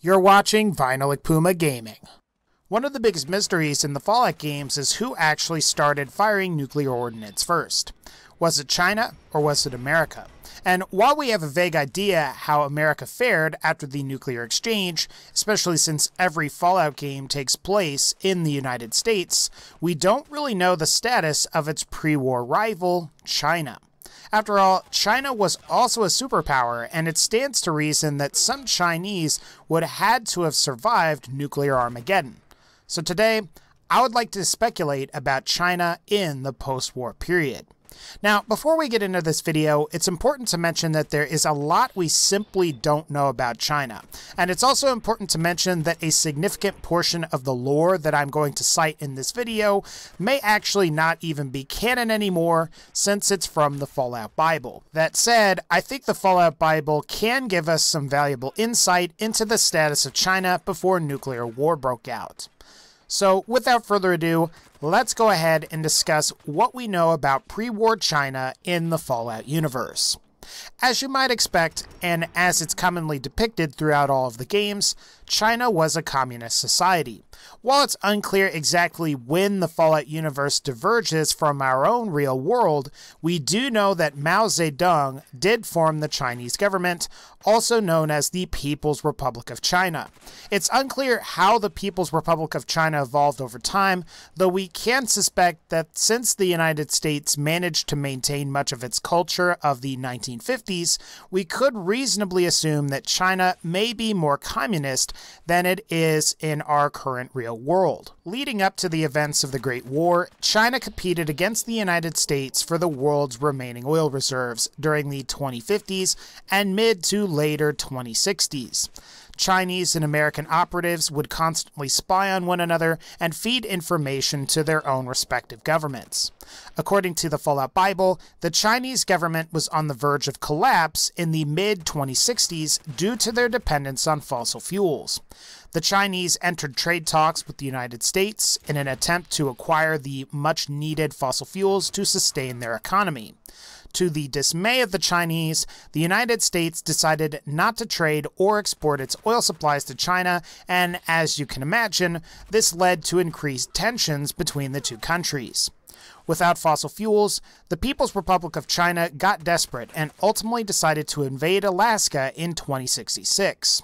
You're watching Vinylic Puma Gaming. One of the biggest mysteries in the Fallout games is who actually started firing nuclear ordnance first. Was it China or was it America? And while we have a vague idea how America fared after the nuclear exchange, especially since every Fallout game takes place in the United States, we don't really know the status of its pre-war rival, China. After all, China was also a superpower, and it stands to reason that some Chinese would have had to have survived nuclear Armageddon. So today, I would like to speculate about China in the post-war period. Now, before we get into this video, it's important to mention that there is a lot we simply don't know about China. And it's also important to mention that a significant portion of the lore that I'm going to cite in this video may actually not even be canon anymore, since it's from the Fallout Bible. That said, I think the Fallout Bible can give us some valuable insight into the status of China before nuclear war broke out. So, without further ado, let's go ahead and discuss what we know about pre-war China in the Fallout universe. As you might expect, and as it's commonly depicted throughout all of the games, China was a communist society. While it's unclear exactly when the Fallout universe diverges from our own real world, we do know that Mao Zedong did form the Chinese government, also known as the People's Republic of China. It's unclear how the People's Republic of China evolved over time, though we can suspect that since the United States managed to maintain much of its culture of the 1950s, we could reasonably assume that China may be more communist than it is in our current real world. Leading up to the events of the Great War, China competed against the United States for the world's remaining oil reserves during the 2050s and mid to later 2060s. Chinese and American operatives would constantly spy on one another and feed information to their own respective governments. According to the Fallout Bible, the Chinese government was on the verge of collapse in the mid-2060s due to their dependence on fossil fuels. The Chinese entered trade talks with the United States in an attempt to acquire the much-needed fossil fuels to sustain their economy. To the dismay of the Chinese, the United States decided not to trade or export its oil supplies to China, and as you can imagine, this led to increased tensions between the two countries. Without fossil fuels, the People's Republic of China got desperate and ultimately decided to invade Alaska in 2066.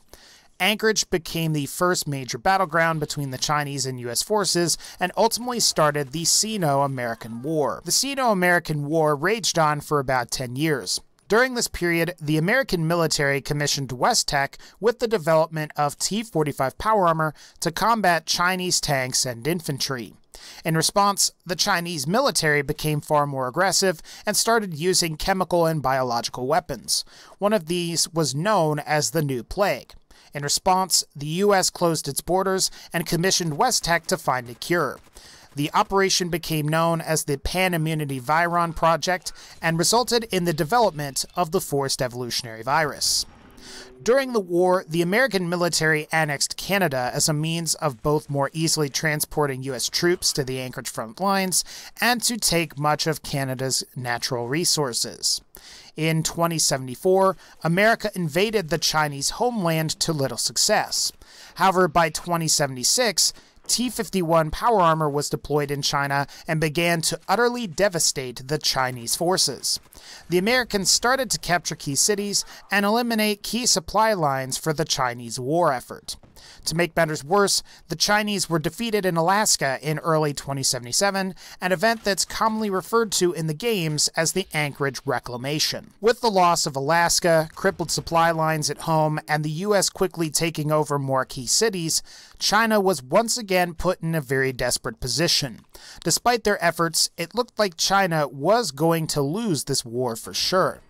Anchorage became the first major battleground between the Chinese and U.S. forces and ultimately started the Sino-American War. The Sino-American War raged on for about 10 years. During this period, the American military commissioned WestTech with the development of T-45 power armor to combat Chinese tanks and infantry. In response, the Chinese military became far more aggressive and started using chemical and biological weapons. One of these was known as the New Plague. In response, the U.S. closed its borders and commissioned WestTech to find a cure. The operation became known as the Pan-Immunity Viron Project and resulted in the development of the Forced Evolutionary Virus. During the war, the American military annexed Canada as a means of both more easily transporting U.S. troops to the Anchorage front lines and to take much of Canada's natural resources. In 2074, America invaded the Chinese homeland to little success. However, by 2076, T-51 power armor was deployed in China and began to utterly devastate the Chinese forces. The Americans started to capture key cities and eliminate key supply lines for the Chinese war effort. To make matters worse, the Chinese were defeated in Alaska in early 2077, an event that's commonly referred to in the games as the Anchorage Reclamation. With the loss of Alaska, crippled supply lines at home, and the U.S. quickly taking over more key cities, China was once again put in a very desperate position. Despite their efforts, it looked like China was going to lose this war for sure.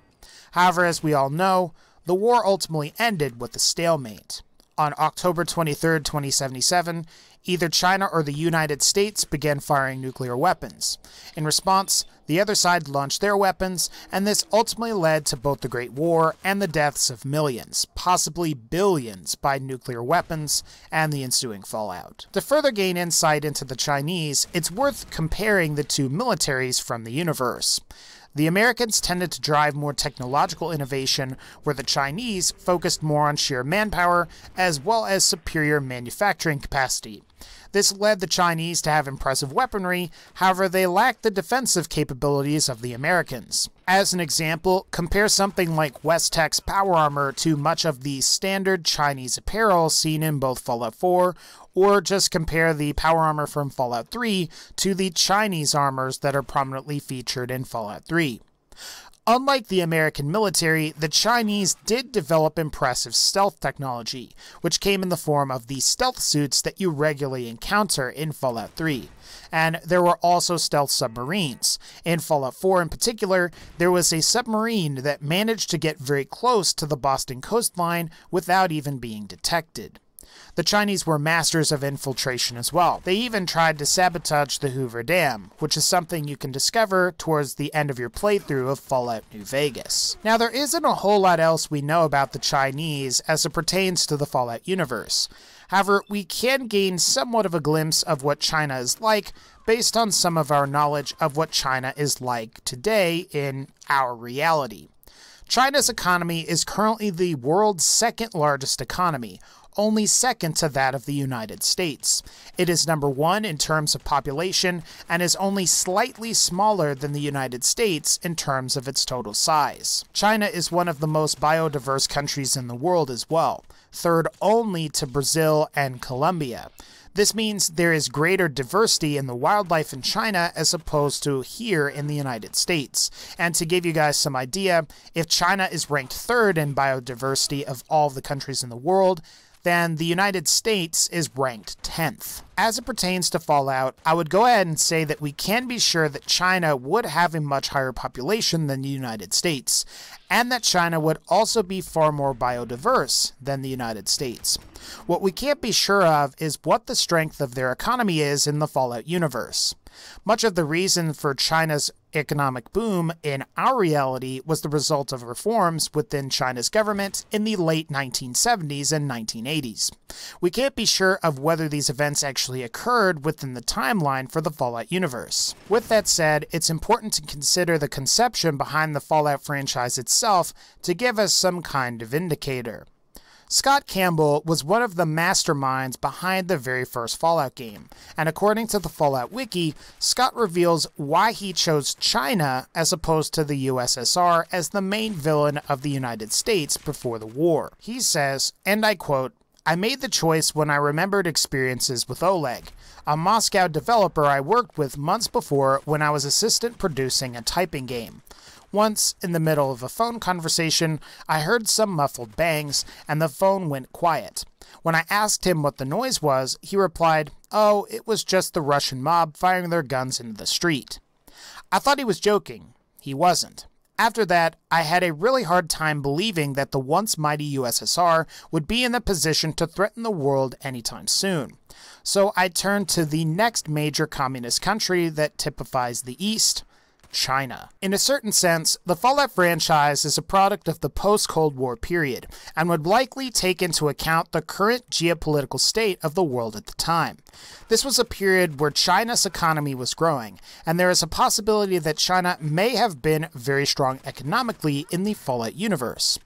However, as we all know, the war ultimately ended with a stalemate. On October 23, 2077, either China or the United States began firing nuclear weapons. In response, the other side launched their weapons, and this ultimately led to both the Great War and the deaths of millions, possibly billions, by nuclear weapons and the ensuing fallout. To further gain insight into the Chinese, it's worth comparing the two militaries from the universe. The Americans tended to drive more technological innovation, where the Chinese focused more on sheer manpower as well as superior manufacturing capacity. This led the Chinese to have impressive weaponry, however they lacked the defensive capabilities of the Americans. As an example, compare something like Westech's power armor to much of the standard Chinese apparel seen in both Fallout 4, or just compare the power armor from Fallout 3 to the Chinese armors that are prominently featured in Fallout 3. Unlike the American military, the Chinese did develop impressive stealth technology, which came in the form of the stealth suits that you regularly encounter in Fallout 3. And there were also stealth submarines. In Fallout 4 in particular, there was a submarine that managed to get very close to the Boston coastline without even being detected. The Chinese were masters of infiltration as well. They even tried to sabotage the Hoover Dam, which is something you can discover towards the end of your playthrough of Fallout New Vegas. Now, there isn't a whole lot else we know about the Chinese as it pertains to the Fallout universe. However, we can gain somewhat of a glimpse of what China is like based on some of our knowledge of what China is like today in our reality. China's economy is currently the world's second largest economy, only second to that of the United States. It is number one in terms of population and is only slightly smaller than the United States in terms of its total size. China is one of the most biodiverse countries in the world as well, third only to Brazil and Colombia. This means there is greater diversity in the wildlife in China as opposed to here in the United States. And to give you guys some idea, if China is ranked third in biodiversity of all the countries in the world, then the United States is ranked 10th. As it pertains to Fallout, I would go ahead and say that we can be sure that China would have a much higher population than the United States, and that China would also be far more biodiverse than the United States. What we can't be sure of is what the strength of their economy is in the Fallout universe. Much of the reason for China's economic boom in our reality was the result of reforms within China's government in the late 1970s and 1980s. We can't be sure of whether these events actually occurred within the timeline for the Fallout universe. With that said, it's important to consider the conception behind the Fallout franchise itself to give us some kind of indicator. Scott Campbell was one of the masterminds behind the very first Fallout game, and according to the Fallout Wiki, Scott reveals why he chose China as opposed to the USSR as the main villain of the United States before the war. He says, and I quote, "I made the choice when I remembered experiences with Oleg, a Moscow developer I worked with months before when I was assistant producing a typing game. Once, in the middle of a phone conversation, I heard some muffled bangs, and the phone went quiet. When I asked him what the noise was, he replied, 'Oh, it was just the Russian mob firing their guns into the street.' I thought he was joking. He wasn't. After that, I had a really hard time believing that the once mighty USSR would be in the position to threaten the world anytime soon. So I turned to the next major communist country that typifies the East, China. In a certain sense, the Fallout franchise is a product of the post-Cold War period, and would likely take into account the current geopolitical state of the world at the time. This was a period where China's economy was growing, and there is a possibility that China may have been very strong economically in the Fallout universe.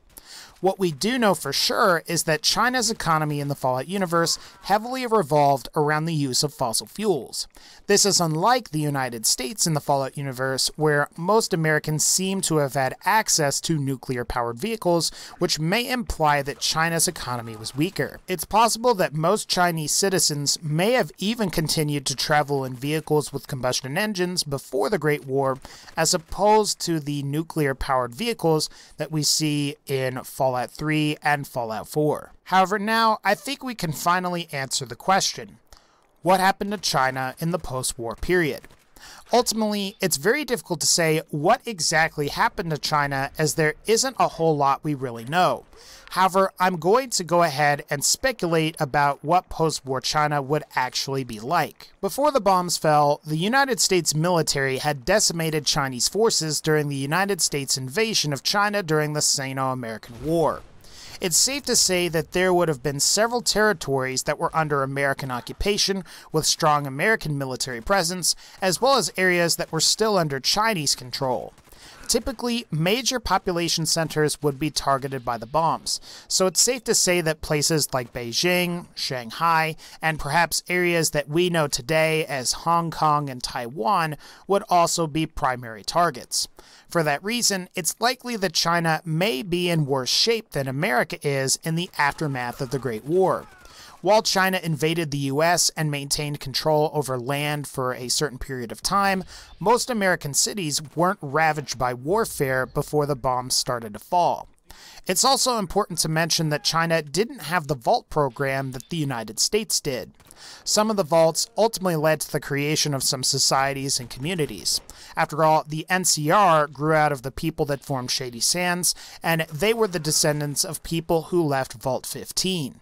What we do know for sure is that China's economy in the Fallout universe heavily revolved around the use of fossil fuels. This is unlike the United States in the Fallout universe, where most Americans seem to have had access to nuclear-powered vehicles, which may imply that China's economy was weaker. It's possible that most Chinese citizens may have even continued to travel in vehicles with combustion engines before the Great War, as opposed to the nuclear-powered vehicles that we see in Fallout 3 and Fallout 4. However, now I think we can finally answer the question: what happened to China in the post-war period? Ultimately, it's very difficult to say what exactly happened to China, as there isn't a whole lot we really know. However, I'm going to go ahead and speculate about what post-war China would actually be like. Before the bombs fell, the United States military had decimated Chinese forces during the United States invasion of China during the Sino-American War. It's safe to say that there would have been several territories that were under American occupation with strong American military presence, as well as areas that were still under Chinese control. typically major population centers would be targeted by the bombs, so it's safe to say that places like Beijing, Shanghai, and perhaps areas that we know today as Hong Kong and Taiwan would also be primary targets. For that reason, it's likely that China may be in worse shape than America is in the aftermath of the Great War. While China invaded the US and maintained control over land for a certain period of time, most American cities weren't ravaged by warfare before the bombs started to fall. It's also important to mention that China didn't have the vault program that the United States did. Some of the vaults ultimately led to the creation of some societies and communities. After all, the NCR grew out of the people that formed Shady Sands, and they were the descendants of people who left Vault 15.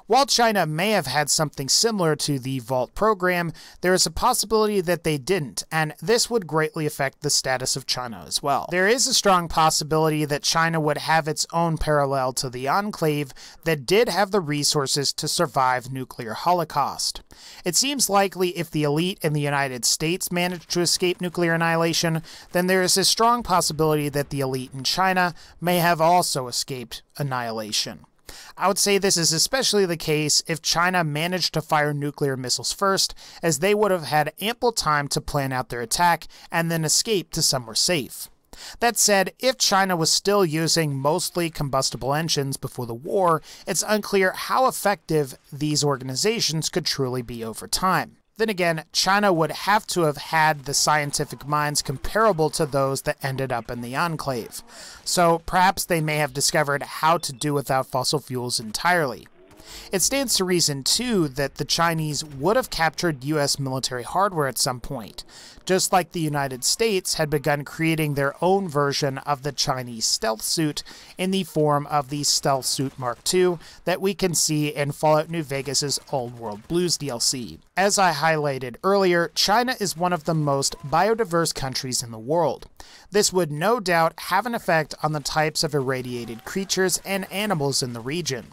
While China may have had something similar to the Vault program, there is a possibility that they didn't, and this would greatly affect the status of China as well. There is a strong possibility that China would have its own parallel to the Enclave that did have the resources to survive nuclear holocaust. It seems likely if the elite in the United States managed to escape nuclear annihilation, then there is a strong possibility that the elite in China may have also escaped annihilation. I would say this is especially the case if China managed to fire nuclear missiles first, as they would have had ample time to plan out their attack and then escape to somewhere safe. That said, if China was still using mostly combustible engines before the war, it's unclear how effective these organizations could truly be over time. Then again, China would have to have had the scientific minds comparable to those that ended up in the Enclave, so perhaps they may have discovered how to do without fossil fuels entirely. It stands to reason, too, that the Chinese would have captured US military hardware at some point, just like the United States had begun creating their own version of the Chinese stealth suit in the form of the Stealth Suit Mark II that we can see in Fallout New Vegas' Old World Blues DLC. As I highlighted earlier, China is one of the most biodiverse countries in the world. This would no doubt have an effect on the types of irradiated creatures and animals in the region.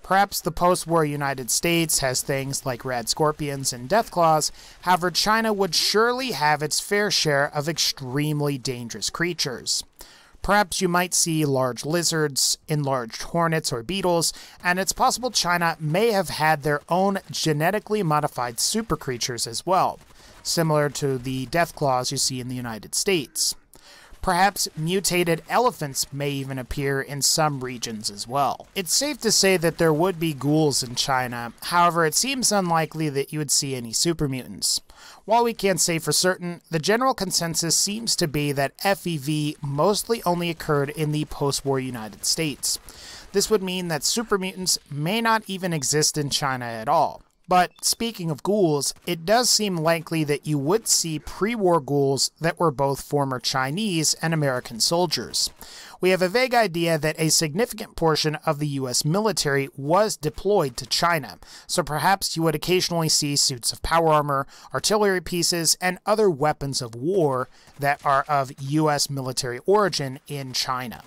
Perhaps the post-war United States has things like rad scorpions and deathclaws, however China would surely have its fair share of extremely dangerous creatures. Perhaps you might see large lizards, enlarged hornets or beetles, and it's possible China may have had their own genetically modified super creatures as well, similar to the deathclaws you see in the United States. Perhaps mutated elephants may even appear in some regions as well. It's safe to say that there would be ghouls in China, however it seems unlikely that you would see any super mutants. While we can't say for certain, the general consensus seems to be that FEV mostly only occurred in the post-war United States. This would mean that super mutants may not even exist in China at all. But speaking of ghouls, it does seem likely that you would see pre-war ghouls that were both former Chinese and American soldiers. We have a vague idea that a significant portion of the US military was deployed to China, so perhaps you would occasionally see suits of power armor, artillery pieces, and other weapons of war that are of US military origin in China.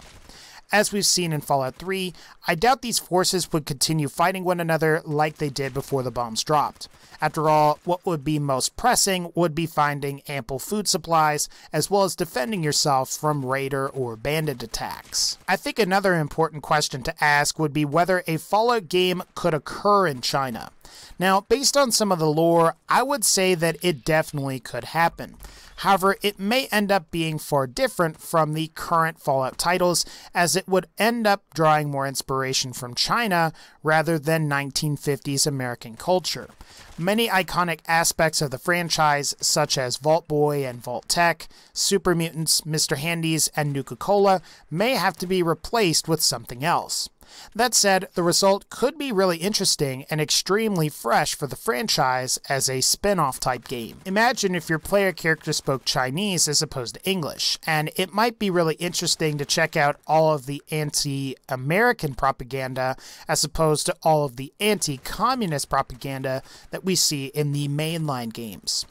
As we've seen in Fallout 3, I doubt these forces would continue fighting one another like they did before the bombs dropped. After all, what would be most pressing would be finding ample food supplies, as well as defending yourself from raider or bandit attacks. I think another important question to ask would be whether a Fallout game could occur in China. Now, based on some of the lore, I would say that it definitely could happen. However, it may end up being far different from the current Fallout titles, as it would end up drawing more inspiration from China rather than 1950s American culture. Many iconic aspects of the franchise, such as Vault Boy and Vault Tech, Super Mutants, Mr. Handys, and Nuka-Cola, may have to be replaced with something else. That said, the result could be really interesting and extremely fresh for the franchise as a spin-off type game. Imagine if your player character spoke Chinese as opposed to English, and it might be really interesting to check out all of the anti-American propaganda as opposed to all of the anti-communist propaganda that we see in the mainline games.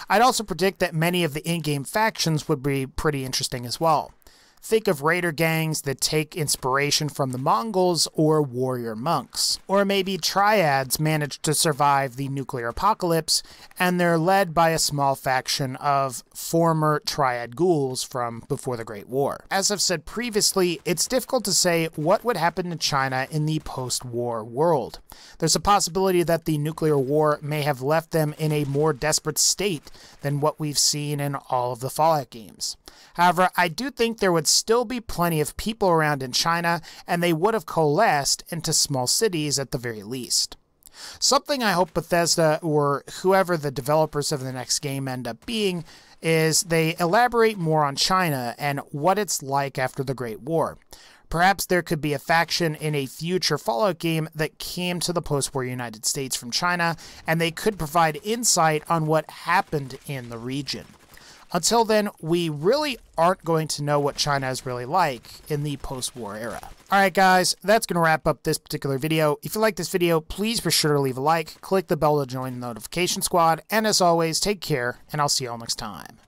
I'd also predict that many of the in-game factions would be pretty interesting as well. Think of raider gangs that take inspiration from the Mongols or warrior monks. Or maybe triads managed to survive the nuclear apocalypse, and they're led by a small faction of former triad ghouls from before the Great War. As I've said previously, it's difficult to say what would happen to China in the post-war world. There's a possibility that the nuclear war may have left them in a more desperate state than what we've seen in all of the Fallout games. However, I do think there would still be plenty of people around in China, and they would have coalesced into small cities at the very least. Something I hope Bethesda, or whoever the developers of the next game end up being, is they elaborate more on China and what it's like after the Great War. Perhaps there could be a faction in a future Fallout game that came to the post-war United States from China, and they could provide insight on what happened in the region. Until then, we really aren't going to know what China is really like in the post-war era. Alright guys, that's going to wrap up this particular video. If you like this video, please be sure to leave a like, click the bell to join the notification squad, and as always, take care, and I'll see you all next time.